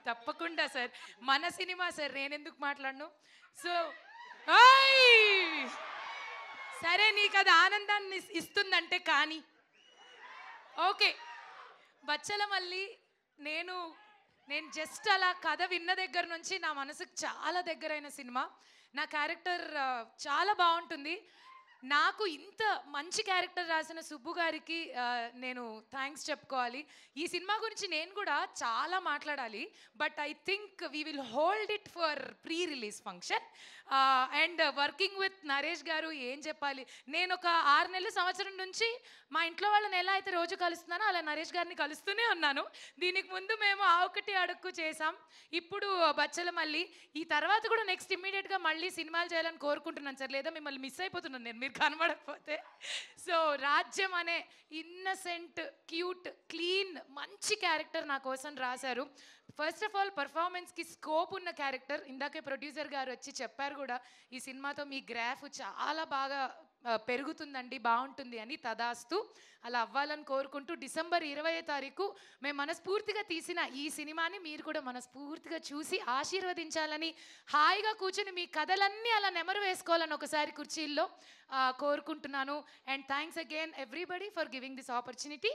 తప్పకుండా సార్. మన cinema sir, నేనెందుకు మాట్లాడను. సో సరే, నీకు అది ఆనందాన్ని ఇస్తుందంటే కానీ ఓకే. బచ్చల మళ్ళీ నేను నేను జస్ట్ అలా కథ విన్న దగ్గర నుంచి నా మనసుకు చాలా దగ్గరైన సినిమా. నా క్యారెక్టర్ చాలా బాగుంటుంది. నాకు ఇంత మంచి క్యారెక్టర్ రాసిన సుబ్బు గారికి నేను థ్యాంక్స్ చెప్పుకోవాలి. ఈ సినిమా గురించి నేను కూడా చాలా మాట్లాడాలి, but I think we will hold it for pre release function. And working with Naresh గారు ఏం చెప్పాలి. నేను ఒక 6 నెలలు సంవత్సరం నుంచి మా ఇంట్లో వాళ్ళని ఎలా అయితే రోజు కలుస్తున్నానో అలా నరేష్ గారిని కలుస్తూనే ఉన్నాను. దీనికి ముందు మేము ఆ ఒకటి అడుక్కు చేసాం, ఇప్పుడు బచ్చల మళ్ళీ. ఈ తర్వాత కూడా నెక్స్ట్ ఇమ్మీడియట్గా మళ్ళీ సినిమాలు చేయాలని కోరుకుంటున్నాను సార్, లేదా మిమ్మల్ని మిస్ అయిపోతున్నాను నేను మీరు కనబడకపోతే. సో రాజ్యం అనే ఇన్నసెంట్, క్యూట్, క్లీన్, మంచి క్యారెక్టర్ నా కోసం రాశారు. ఫస్ట్ ఆఫ్ ఆల్ పర్ఫార్మెన్స్కి స్కోప్ ఉన్న క్యారెక్టర్. ఇందాకే ప్రొడ్యూసర్ గారు వచ్చి చెప్పారు కూడా, ఈ సినిమాతో మీ గ్రాఫ్ చాలా బాగా పెరుగుతుందండి, బాగుంటుంది అని. తదాస్తు, అలా అవ్వాలని కోరుకుంటూ డిసెంబర్ 20వ తారీఖు మేము మనస్ఫూర్తిగా తీసిన ఈ సినిమాని మీరు కూడా మనస్ఫూర్తిగా చూసి ఆశీర్వదించాలని, హాయిగా కూర్చుని మీ కథలన్నీ అలా నెమరు వేసుకోవాలని ఒకసారి కుర్చీల్లో కోరుకుంటున్నాను. And thanks again everybody for giving this opportunity.